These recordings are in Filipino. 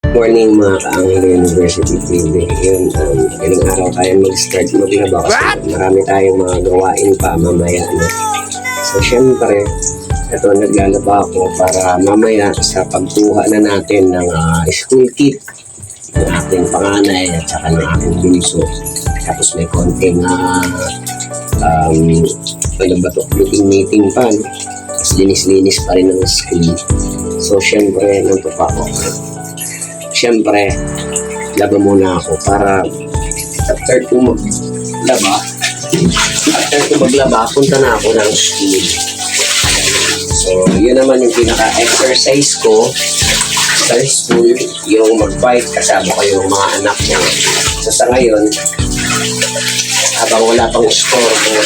Morning mga ka-Angelo University TV. Yun, ilang araw tayo mag-start maglaba kasi marami tayong mga gawain pa mamaya. No? So, syempre, ito naglalaba ako para mamaya sa pagkuha na natin ng school kit ng aking panganay at saka ng aking bunso. Tapos may konting ano ba to, meeting pa. No? Tapos linis-linis pa rin ng school. So, syempre, nandito pa ako. Siyempre, laba muna ako para after ko maglaba, punta na ako ng school. So, yun naman yung pinaka-exercise ko sa school, yung mag-bike kasama ko yung mga anak ko. So, sa ngayon, habang wala pang store,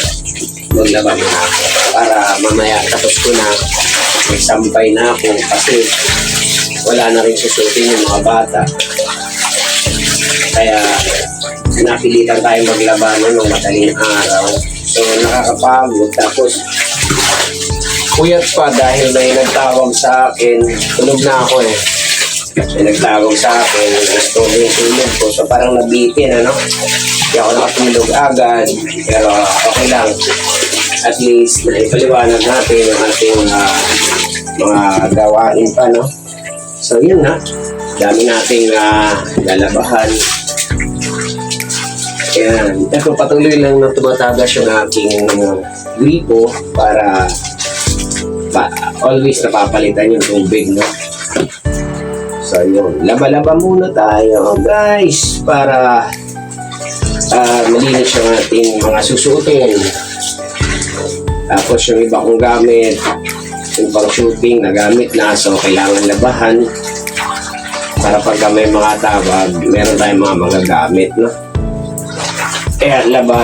maglaba muna ako para mamaya tapos ko na, magsampay na ako kasi wala na rin susutin yung mga bata. Kaya napilitan tayo maglaba ng madaling araw. So nakakapagod. Tapos puyat pa dahil may nagtawag sa akin. Tulog na ako eh. May nagtawag sa akin. Gusto yung tulog ko. So parang nabitin ano. Hindi ako nakatulog agad. Pero okay lang. At least naipaliwanag natin yung ating mga gawain pa no. So yun na, dami nating lalabahan. Ayan, ito patuloy lang na tumatagas yung aking gripo para always napapalitan yung tubig, no? So yun, laba-laba muna tayo guys para malinis yung ating mga susuotin. Tapos yung iba kong gamit, yung pang shooting na gamit na, so kailangan labahan para pagka may mga tawag meron tayong mga magagamit no? Kaya laba,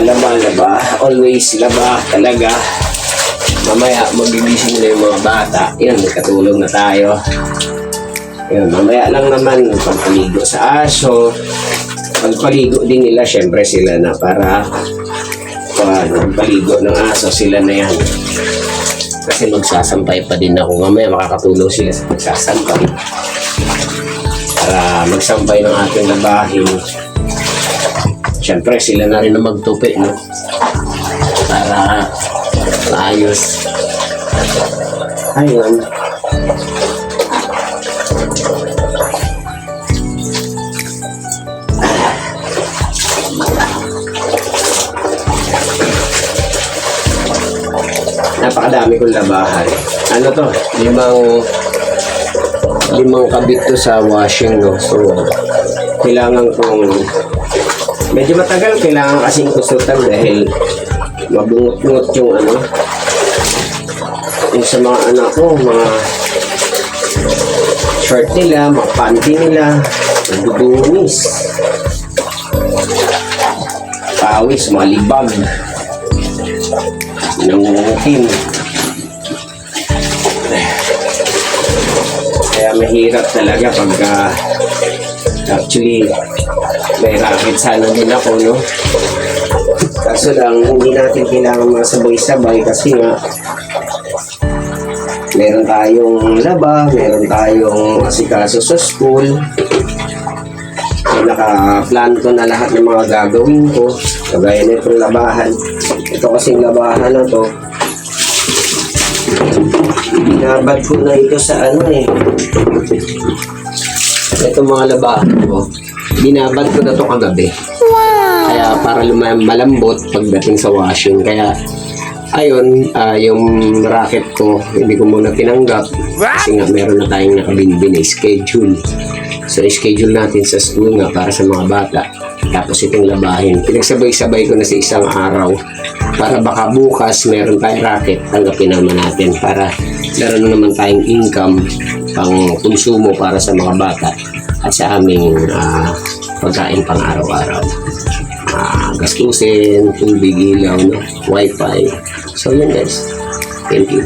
always laba talaga. Mamaya magigising na yung mga bata, yan, katulog na tayo. Yan, mamaya lang naman pagpaligo sa aso, pagpaligo din nila syempre sila na para pagpaligo ng aso sila na yan. Kasi magsasampay pa din ako. Mamaya makakatulong sila sa magsasampay. Para magsampay ng ating labahin. Siyempre, sila na rin na magtupi, no? Para maayos. Ayun. Napakadami kong labahan. Ano to? Limang kabit to sa washing, no? So, kailangan kong medyo matagal, kailangan kasing kusutan dahil mabungot-bungot yung ano. Yung sa mga anak ko, mga short nila, mga panty nila, nagdudunis. Pawis, mga libag. Nangungutin. Kaya mahirap talaga pagka actually may racket sana din ako no. Kaso lang hindi natin kailangan masabay-sabay kasi nga meron tayong laba, meron tayong asikaso sa school. So, naka-plan ko na lahat ng mga gagawin ko kagaya na itong labahan. Ito kasing labahan na to, binabad ko na ito sa ano eh. Ito mga labahan ko, binabad ko na to kagabi. Kaya para malambot pagdating sa washing. Kaya ayun, yung racket ko, hindi ko muna tinanggap. Kasi nga meron na tayong nakabinbin na schedule. So, schedule natin sa school nga para sa mga bata. Tapos itong labahin. Pinagsabay-sabay ko na sa isang araw para baka bukas meron tayong racket, tanggapin naman natin para meron na naman tayong income pang konsumo para sa mga bata at sa aming pagkain pang araw-araw. Gastusin, tubig, ilaw, no? Wi-Fi. So yun guys. Thank you.